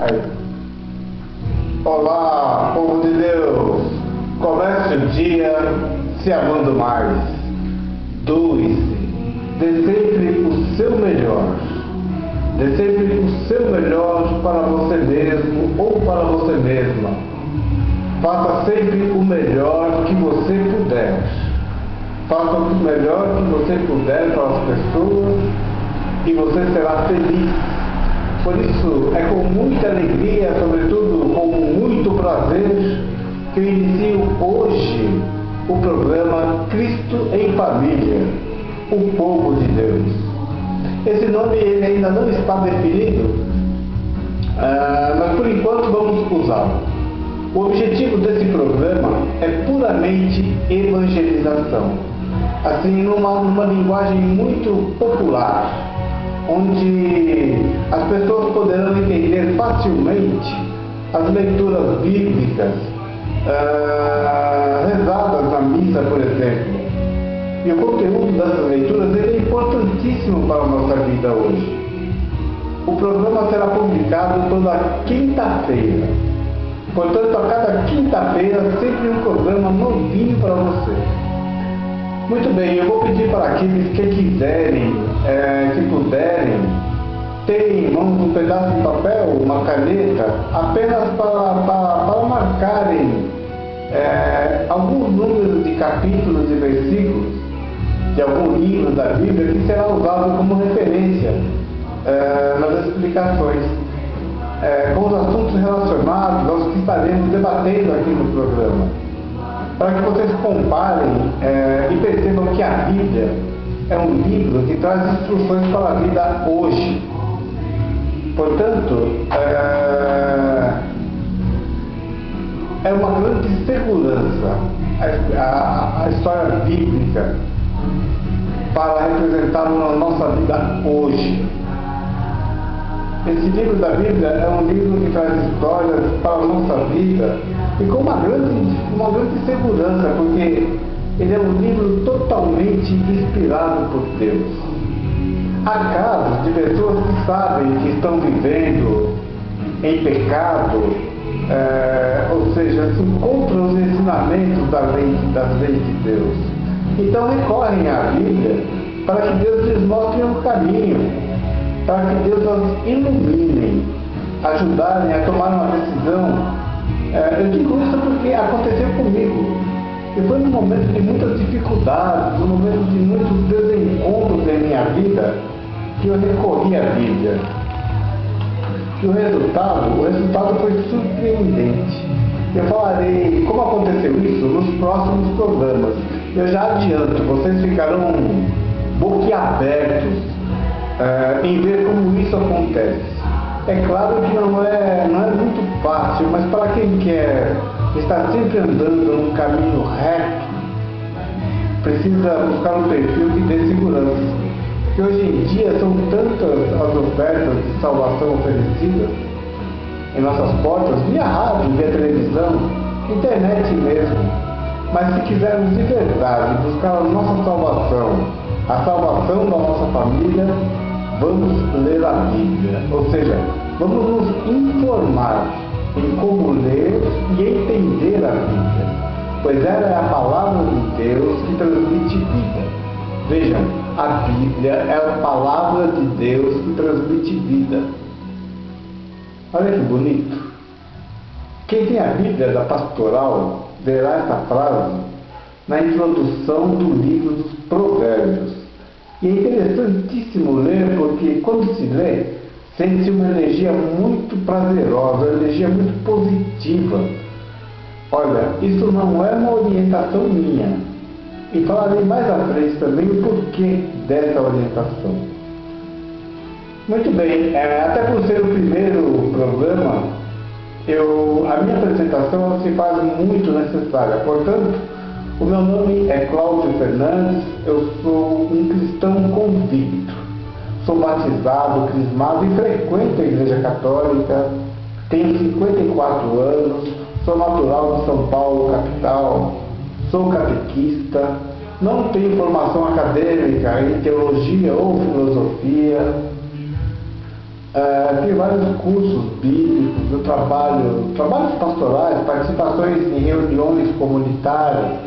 Aí. Olá, povo de Deus! Comece o dia se amando mais. Doe-se. Dê sempre o seu melhor. Dê sempre o seu melhor para você mesmo ou para você mesma. Faça sempre o melhor que você puder. Faça o melhor que você puder para as pessoas e você será feliz. Por isso, é com muita alegria, sobretudo com muito prazer, que eu inicio hoje o programa Cristo em Família, o povo de Deus. Esse nome ele ainda não está definido, mas por enquanto vamos usá-lo. O objetivo desse programa é puramente evangelização, assim numa linguagem muito popular, onde as pessoas poderão entender facilmente as leituras bíblicas rezadas na missa, por exemplo. E o conteúdo dessas leituras ele é importantíssimo para a nossa vida hoje. O programa será publicado toda quinta-feira. Portanto, a cada quinta-feira, sempre um programa novinho para você. Muito bem, eu vou pedir para aqueles que quiserem, que puderem, ter em mãos um pedaço de papel, uma caneta, apenas para marcarem alguns números de capítulos e versículos de algum livro da Bíblia que será usado como referência nas explicações, com os assuntos relacionados aos que estaremos debatendo aqui no programa, para que vocês comparem e percebam que a Bíblia é um livro que traz instruções para a vida hoje. Portanto, é uma grande segurança a história bíblica para representá-lo na nossa vida hoje. Esse livro da Bíblia é um livro que traz histórias para a nossa vida e com uma grande segurança, porque ele é um livro totalmente inspirado por Deus. Há casos de pessoas que sabem que estão vivendo em pecado, ou seja, se encontram os ensinamentos das leis de Deus. Então recorrem à Bíblia para que Deus lhes mostre o caminho, para que Deus os ilumine, ajudarem a tomar uma decisão. Eu digo isso porque aconteceu comigo. E foi num momento de muitas dificuldades, num momento de muitos desencontros em minha vida, que eu recorri à Bíblia. E o resultado foi surpreendente. Eu falarei como aconteceu isso nos próximos programas. Eu já adianto, vocês ficarão boquiabertos em ver como isso acontece. É claro que não é muito fácil, mas para quem quer estar sempre andando num caminho reto, precisa buscar um perfil que dê segurança. Que hoje em dia são tantas as ofertas de salvação oferecidas em nossas portas, via rádio, via televisão, internet mesmo. Mas se quisermos de verdade buscar a nossa salvação, a salvação da nossa família, vamos ler a Bíblia. Ou seja, vamos nos informar em como ler e entender a Bíblia, pois ela é a palavra de Deus que transmite vida. Vejam, a Bíblia é a palavra de Deus que transmite vida. Olha que bonito. Quem tem a Bíblia da Pastoral verá essa frase na introdução do livro dos Provérbios. E é interessantíssimo ler, porque quando se lê, sente uma energia muito prazerosa, uma energia muito positiva. Olha, isso não é uma orientação minha. E falarei mais à frente também o porquê dessa orientação. Muito bem, até por ser o primeiro programa, a minha apresentação se faz muito necessária. Portanto, o meu nome é Cláudio Fernandes, eu sou um cristão convicto. Sou batizado, crismado e frequento a Igreja Católica, tenho 54 anos, sou natural de São Paulo, capital, sou catequista, não tenho formação acadêmica em teologia ou filosofia, Tem vários cursos bíblicos, eu trabalhos pastorais, participações em reuniões comunitárias,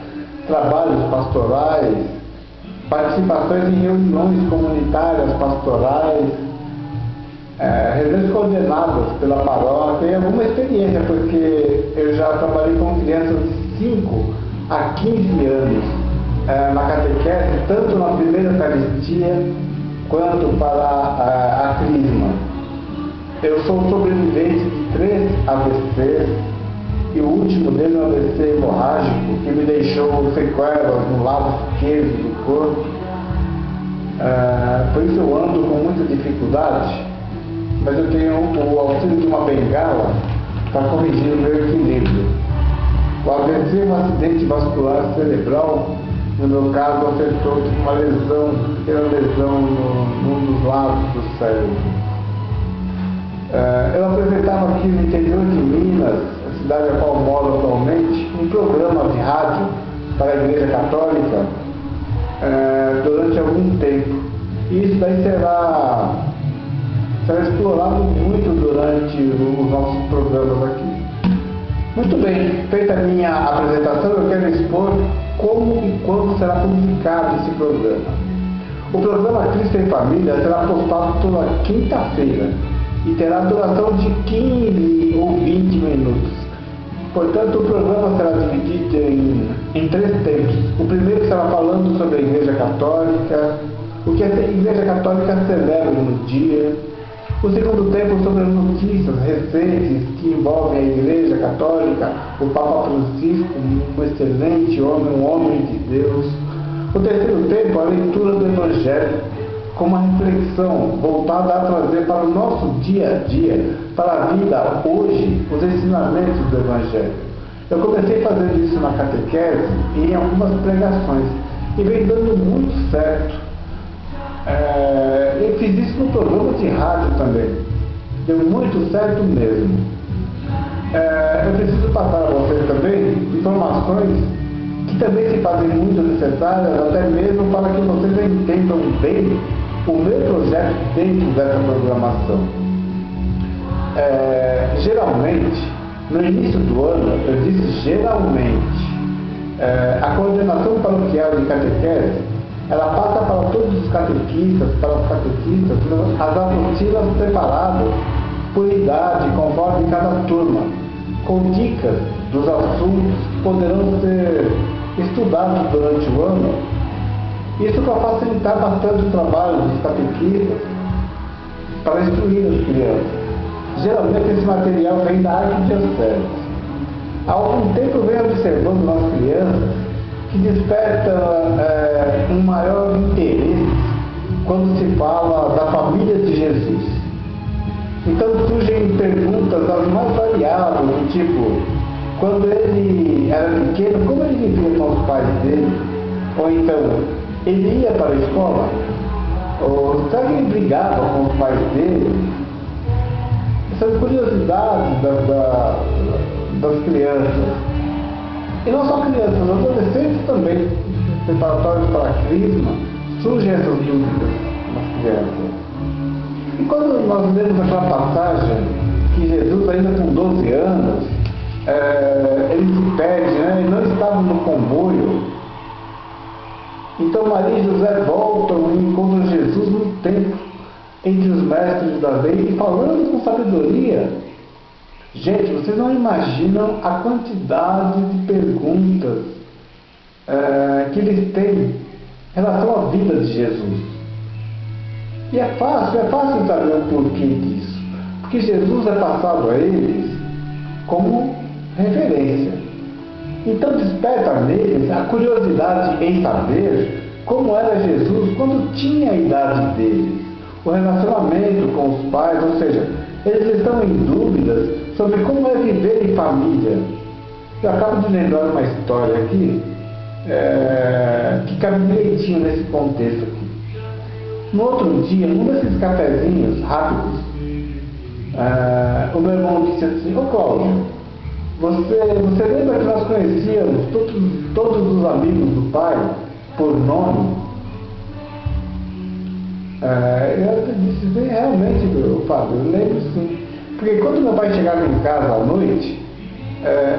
trabalhos pastorais, participações em reuniões comunitárias pastorais, reuniões coordenadas pela paróquia. E alguma experiência, porque eu já trabalhei com crianças de 5 a 15 anos na catequese, tanto na primeira Eucaristia quanto para a Crisma. Eu sou sobrevivente de 3 AVCs e o último dele é um AVC hemorrágico que me deixou sequelas no lado esquerdo do corpo. Por isso eu ando com muita dificuldade, mas eu tenho o auxílio de uma bengala para corrigir o meu equilíbrio. O AVC é um acidente vascular cerebral, no meu caso afetou uma lesão, pequena lesão num dos lados do cérebro. Eu apresentava aqui no interior de Minas, a cidade a qual moro atualmente, um programa de rádio para a Igreja Católica durante algum tempo. E isso daí será explorado muito durante os nossos programas aqui. Muito bem, feita a minha apresentação, eu quero expor como e quando será publicado esse programa. O programa Cristo em Família será postado toda quinta-feira e terá duração de 15 ou 20 minutos. Portanto, o programa será dividido em 3 tempos. O primeiro será falando sobre a Igreja Católica, o que a Igreja Católica celebra no dia. O segundo tempo sobre as notícias recentes que envolvem a Igreja Católica, o Papa Francisco, um excelente homem, um homem de Deus. O terceiro tempo, a leitura do Evangelho, com uma reflexão voltada a trazer para o nosso dia a dia, para a vida hoje, os ensinamentos do Evangelho. Eu comecei fazendo isso na catequese e em algumas pregações, e vem dando muito certo. Eu fiz isso no programa de rádio também, deu muito certo mesmo. Eu preciso passar a vocês também informações que também se fazem muito necessárias, até mesmo para que vocês entendam bem o meu projeto dentro dessa programação. Geralmente, no início do ano, eu disse geralmente, a coordenação paroquial de catequese, ela passa para todos os catequistas, para os catequistas, as apostilas separadas por idade, conforme cada turma, com dicas dos assuntos que poderão ser estudados durante o ano. Isso para facilitar bastante o trabalho dos catequistas para instruir as crianças. Geralmente esse material vem da arquidiocese. Há algum tempo eu venho observando nas crianças que desperta um maior interesse quando se fala da família de Jesus. Então surgem perguntas as mais variadas, do tipo, quando ele era pequeno, como ele vivia com os pais dele? Ou então, ele ia para a escola? Ou será que ele brigava com os pais dele? Essas curiosidades das crianças. E não só crianças, adolescentes também, preparatórios para a Crisma, surgem essas dúvidas nas crianças. E quando nós lemos aquela passagem que Jesus, ainda com 12 anos, ele se perde, ele não estava no comboio. Então Maria e José voltam e encontram Jesus no templo, entre os mestres da lei, e falando com sabedoria. Gente, vocês não imaginam a quantidade de perguntas que eles têm em relação à vida de Jesus. E é fácil saber o porquê disso. Porque Jesus é passado a eles como referência. Então desperta neles a curiosidade em saber como era Jesus quando tinha a idade deles, o relacionamento com os pais, ou seja, eles estão em dúvidas sobre como é viver em família. Eu acabo de lembrar uma história aqui que cabe direitinho nesse contexto aqui. No outro dia, num desses cafezinhos rápidos, o meu irmão disse assim: ô Cláudio, você lembra que nós conhecíamos todos os amigos do pai por nome? Eu disse bem, realmente, Fábio, eu lembro sim. Porque quando meu pai chegava em casa à noite,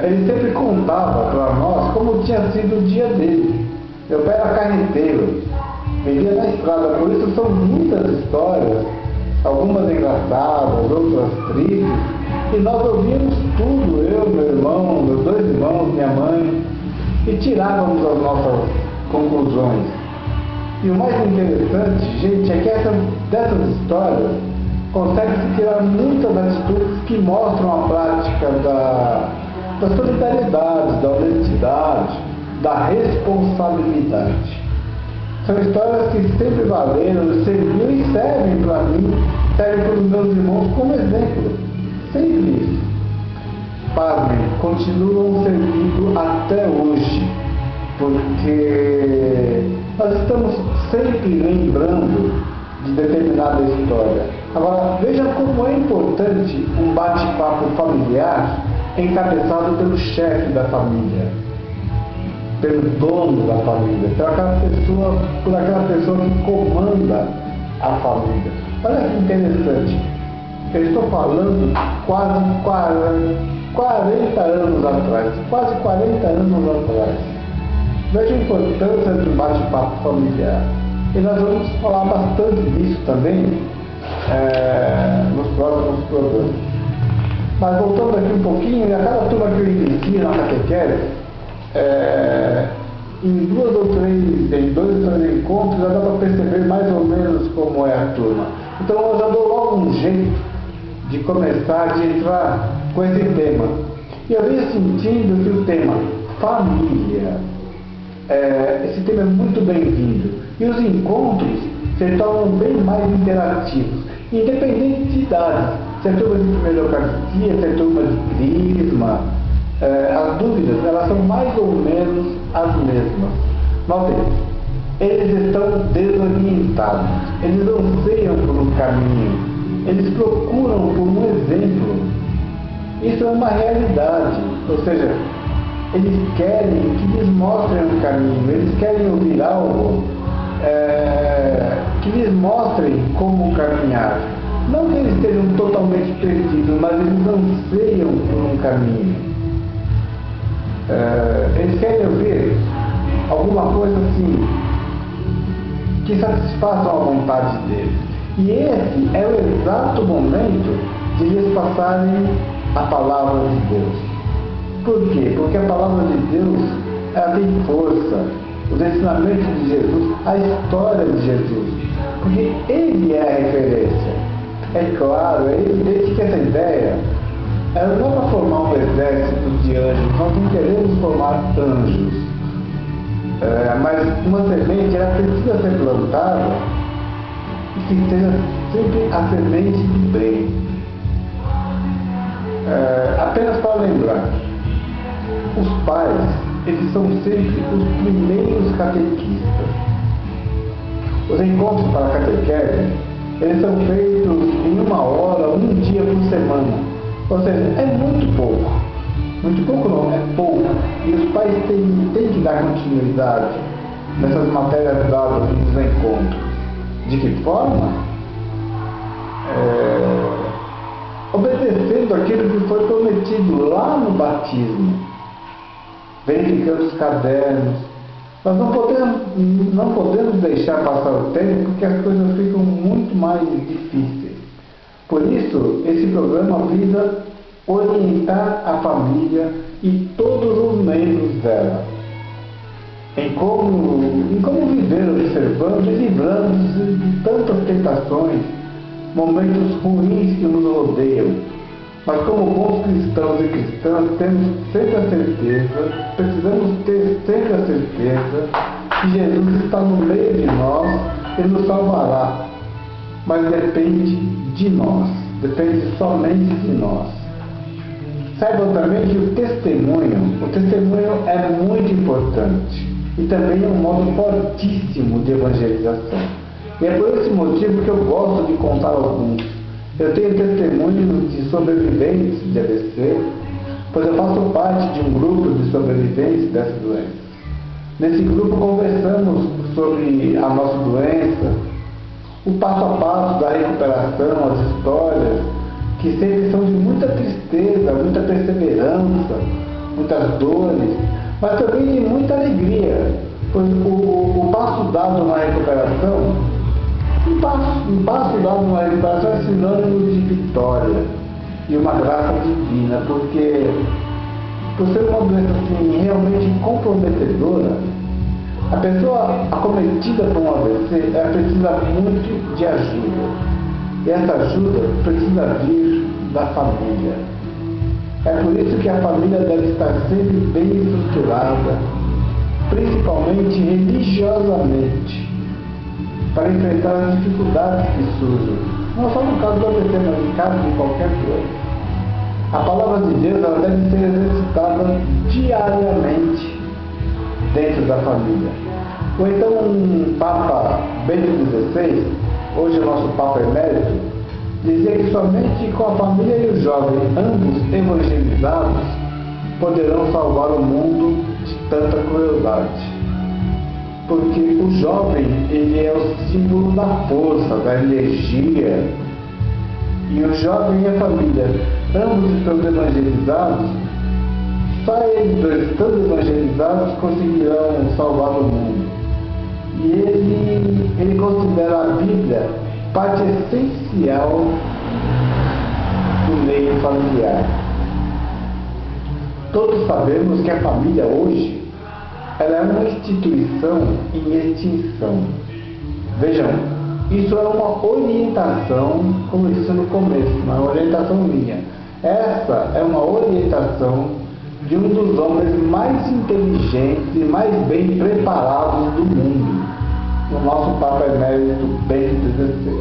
ele sempre contava para nós como tinha sido o dia dele. Meu pai era carreteiro, vivia na estrada, por isso são muitas histórias, algumas engraçadas, outras tristes, e nós ouvíamos tudo, eu, meu irmão, meus dois irmãos, minha mãe, e tirávamos as nossas conclusões. E o mais interessante, gente, é que dessas histórias consegue-se tirar muitas atitudes que mostram a prática da solidariedade, da honestidade, da responsabilidade. São histórias que sempre valeram, serviram e servem para mim, servem para os meus irmãos como exemplo. Sempre isso. Pasmem, continuam servindo até hoje, porque nós estamos sempre lembrando de determinada história. Agora, veja como é importante um bate-papo familiar encabeçado pelo chefe da família, pelo dono da família, por aquela pessoa que comanda a família. Olha que interessante. Eu estou falando quase 40 anos atrás, quase 40 anos atrás. Veja a importância do bate-papo familiar. E nós vamos falar bastante disso também nos próximos programas. Mas voltando aqui um pouquinho, a cada turma que eu inicio na catequese, em dois ou três encontros já dá para perceber mais ou menos como é a turma. Então eu já dou logo um jeito de começar, de entrar com esse tema. E eu venho sentindo que o tema família, esse tema é muito bem-vindo. E os encontros se tornam bem mais interativos, independente de idade. Se é turma de primeira Eucaristia, se é turma de Crisma, as dúvidas elas são mais ou menos as mesmas. Notem, eles estão desorientados, eles anseiam por um caminho, eles procuram por um exemplo. Isso é uma realidade, ou seja, eles querem que lhes mostrem um caminho, eles querem ouvir algo que lhes mostrem como caminhar. Não que eles estejam totalmente perdidos, mas eles anseiam por um caminho. Eles querem ouvir alguma coisa assim, que satisfaçam a vontade deles. E esse é o exato momento de lhes passarem a palavra de Deus. Por quê? Porque a palavra de Deus, ela tem força. Os ensinamentos de Jesus, a história de Jesus. Porque ele é a referência. É claro, é evidente que essa ideia não é para formar um exército de anjos. Nós não queremos formar anjos. Mas uma semente, ela precisa ser plantada e que seja sempre a semente do bem. Apenas para lembrar, os pais, eles são sempre os primeiros catequistas. Os encontros para a catequese, eles são feitos em 1 hora, 1 dia por semana. Ou seja, é muito pouco. Muito pouco não, é pouco. E os pais têm que dar continuidade nessas matérias dadas nos encontros. De que forma? Obedecendo aquilo que foi prometido lá no batismo, verificando os cadernos. Nós não podemos deixar passar o tempo, porque as coisas ficam muito mais difíceis. Por isso, esse programa visa orientar a família e todos os membros dela em como viver observando e livrando-se de tantas tentações, momentos ruins que nos rodeiam. Mas como bons cristãos e cristãs, temos sempre a certeza, precisamos ter sempre a certeza que Jesus está no meio de nós e nos salvará. Mas depende de nós, depende somente de nós. Saibam também que o testemunho é muito importante e também é um modo fortíssimo de evangelização. E é por esse motivo que eu gosto de contar alguns. Eu tenho testemunhos de sobreviventes de AVC, pois eu faço parte de um grupo de sobreviventes dessa doença. Nesse grupo conversamos sobre a nossa doença, o passo a passo da recuperação, as histórias, que sempre são de muita tristeza, muita perseverança, muitas dores, mas também de muita alegria, pois o passo dado na recuperação, um passo dado na recuperação é sinônimo de vitória e uma graça divina, porque por ser uma doença assim, realmente comprometedora, a pessoa acometida por um AVC, ela precisa muito de ajuda. E essa ajuda precisa vir da família. É por isso que a família deve estar sempre bem estruturada, principalmente religiosamente, para enfrentar as dificuldades que surgem, não só no caso do AVC, mas no caso de qualquer coisa. A palavra de Deus ela deve ser exercitada diariamente dentro da família. Ou então um Papa Bento XVI, hoje o nosso Papa Emérito, dizia que somente com a família e o jovem, ambos evangelizados, poderão salvar o mundo de tanta crueldade. Porque o jovem, ele é o símbolo da força, da energia. E o jovem e a família, ambos estão evangelizados, só eles dois, estando evangelizados, conseguirão salvar o mundo. E ele considera a Bíblia parte essencial do meio familiar. Todos sabemos que a família hoje ela é uma instituição em extinção. Vejam, isso é uma orientação, como eu disse no começo, uma orientação minha. Essa é uma orientação de um dos homens mais inteligentes e mais bem preparados do mundo, o nosso Papa Emérito Bento XVI.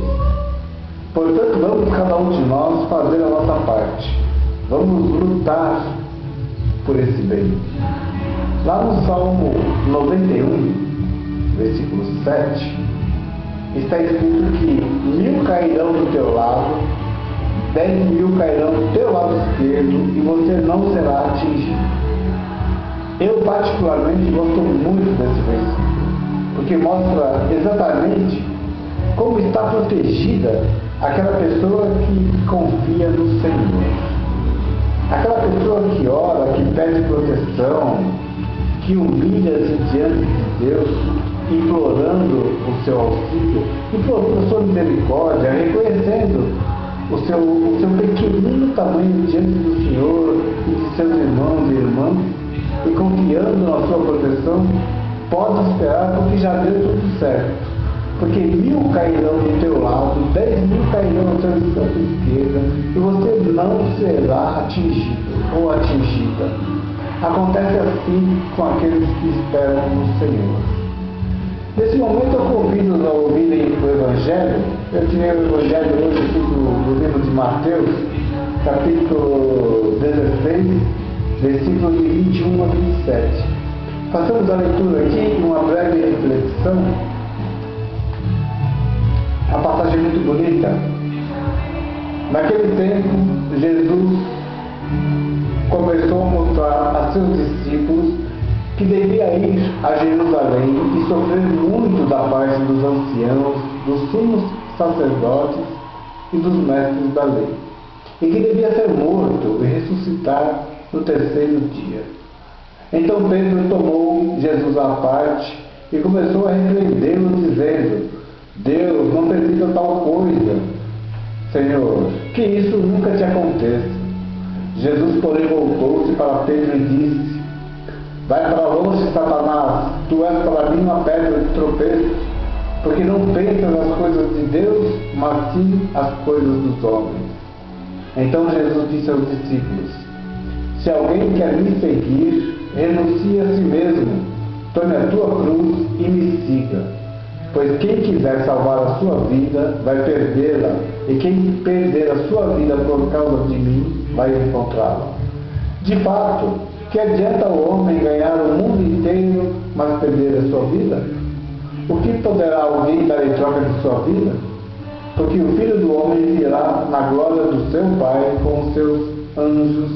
Portanto, vamos cada um de nós fazer a nossa parte. Vamos lutar por esse bem. Lá no Salmo 91, versículo 7, está escrito que 1000 cairão do teu lado, 10.000 cairão do teu lado esquerdo e você não será atingido. Eu particularmente gosto muito desse versículo, porque mostra exatamente como está protegida aquela pessoa que confia no Senhor. Aquela pessoa que ora, que pede proteção, que humilha-se diante de Deus, implorando o seu auxílio, implorando a sua misericórdia, reconhecendo o seu pequenino tamanho diante do Senhor e de seus irmãos e irmãs, e confiando na sua proteção, pode esperar porque já deu tudo certo. Porque 1000 cairão do teu lado, 10.000 cairão do teu canto esquerda, e você não será atingido ou atingida. Acontece assim com aqueles que esperam no Senhor. Nesse momento eu convido a ouvirem o Evangelho. Eu tirei o Evangelho hoje aqui do livro de Mateus, capítulo 16, versículos de 21 a 27. Façamos a leitura aqui, uma breve reflexão. A passagem muito bonita. Naquele tempo, Jesus começou a mostrar a seus discípulos que devia ir a Jerusalém e sofrer muito da parte dos anciãos, dos sumos sacerdotes e dos mestres da lei, e que devia ser morto e ressuscitar no terceiro dia. Então Pedro tomou Jesus à parte e começou a repreendê-lo, dizendo: Deus, não permita tal coisa, Senhor, que isso nunca te aconteça. Jesus, porém, voltou-se para Pedro e disse: Vai para longe, Satanás, tu és para mim uma pedra de tropeço, porque não pensas nas coisas de Deus, mas sim as coisas dos homens. Então Jesus disse aos discípulos: Se alguém quer me seguir, renuncie a si mesmo, tome a tua cruz e me siga. Pois quem quiser salvar a sua vida, vai perdê-la, e quem perder a sua vida por causa de mim, vai encontrá-la. De fato, que adianta o homem ganhar o mundo inteiro, mas perder a sua vida? O que poderá alguém dar em troca de sua vida? Porque o Filho do Homem virá na glória do seu Pai com os seus anjos,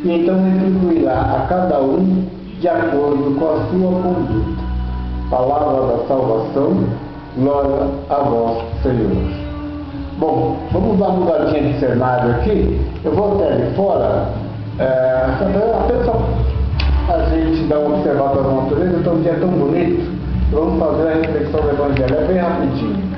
e então retribuirá a cada um de acordo com a sua conduta. Palavra da salvação, Glória a vós, Senhor. Bom, vamos dar uma mudadinha de cenário aqui. Eu vou até ali fora, apenas só a gente dar uma observada na natureza. Então, um dia tão bonito. Vamos fazer a reflexão do Evangelho. É bem rapidinho.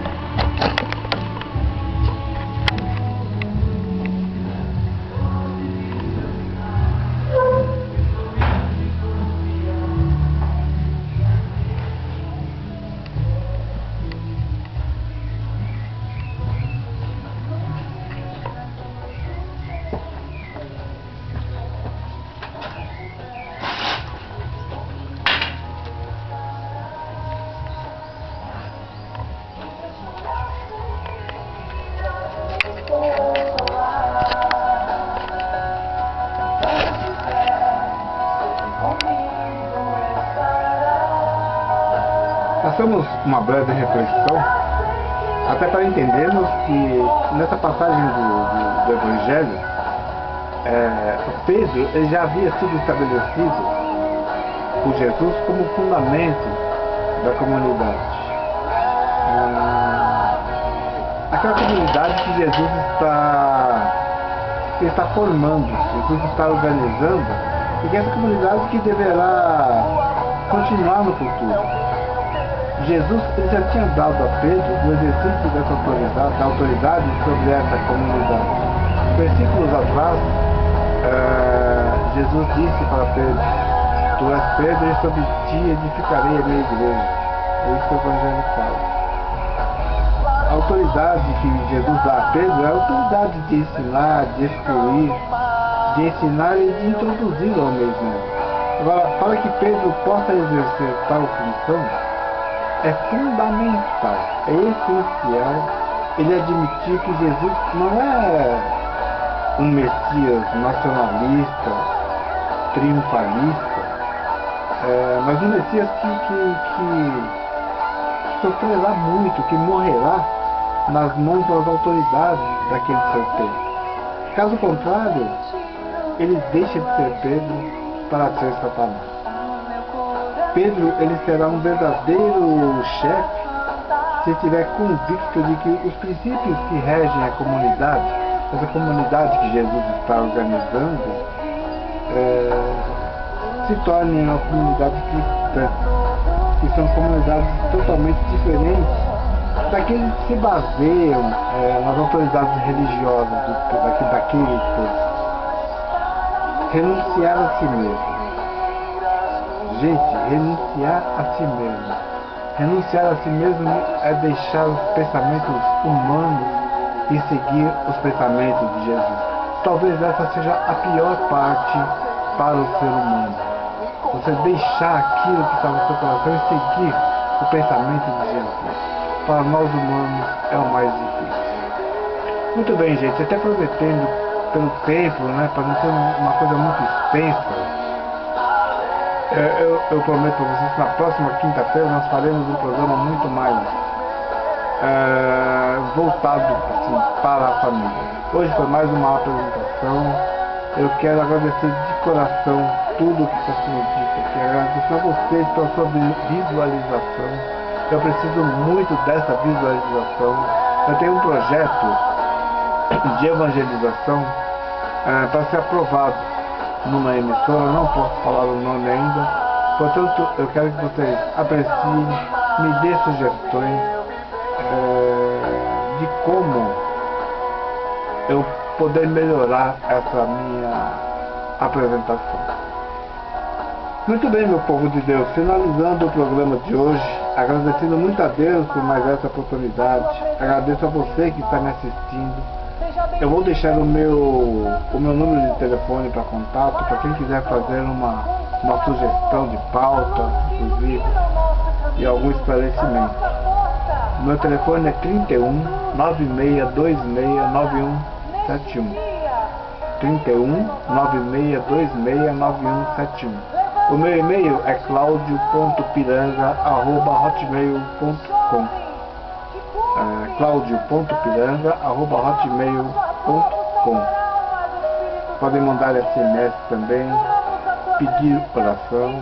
Façamos uma breve reflexão, até para entendermos que nessa passagem do Evangelho, Pedro ele já havia sido estabelecido por Jesus como fundamento da comunidade. Aquela comunidade que Jesus está formando, Jesus está organizando, e que é essa comunidade que deverá continuar no futuro. Jesus ele já tinha dado a Pedro o exercício da autoridade sobre essa comunidade. Versículos atrás, Jesus disse para Pedro: Tu és Pedro e sobre ti edificarei a minha igreja. É isso que o Evangelho fala. A autoridade que Jesus dá a Pedro é a autoridade de ensinar, de excluir, de ensinar e de introduzir ao mesmo. Agora, para que Pedro possa exercer tal função, é fundamental, é essencial ele admitir que Jesus não é um Messias nacionalista, triunfalista, mas um Messias que sofrerá muito, que morrerá nas mãos das autoridades daquele seu tempo. Caso contrário, ele deixa de ser Pedro para ser Satanás. Pedro ele será um verdadeiro chefe se estiver convicto de que os princípios que regem a comunidade, essa comunidade que Jesus está organizando, se tornem uma comunidade cristã, que são comunidades totalmente diferentes daqueles que se baseiam nas autoridades religiosas daquele povo. Renunciar a si mesmo. Gente, renunciar a si mesmo. Renunciar a si mesmo é deixar os pensamentos humanos e seguir os pensamentos de Jesus. Talvez essa seja a pior parte para o ser humano. Você deixar aquilo que está no seu coração e seguir o pensamento de Jesus. Para nós humanos é o mais difícil. Muito bem, gente, até prometendo pelo tempo, né, para não ser uma coisa muito extensa, eu prometo para vocês que na próxima quinta-feira nós faremos um programa muito mais voltado assim, para a família. Hoje foi mais uma apresentação. Eu quero agradecer de coração tudo que está sendo dito aqui. Agradecer a vocês pela sua visualização. Eu preciso muito dessa visualização. Eu tenho um projeto de evangelização para ser aprovado numa emissora, não posso falar o nome ainda, portanto eu quero que vocês apreciem, me dê sugestões de como eu poder melhorar essa minha apresentação. Muito bem, meu povo de Deus, finalizando o programa de hoje, agradecendo muito a Deus por mais essa oportunidade, agradeço a você que está me assistindo. Eu vou deixar o meu número de telefone para contato, para quem quiser fazer uma sugestão de pauta, inclusive, e algum esclarecimento. Meu telefone é 31 9626 9171. 31 9626 9171. O meu e-mail é claudio.piranga@hotmail.com. claudio.piranga@hotmail.com. Podem mandar SMS também, pedir oração.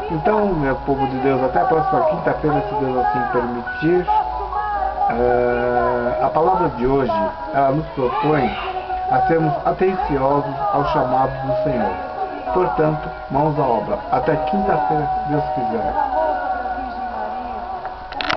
Então, meu povo de Deus, até a próxima quinta-feira, se Deus assim permitir. A palavra de hoje, ela nos propõe a sermos atenciosos ao chamado do Senhor. Portanto, mãos à obra. Até quinta-feira, se Deus quiser.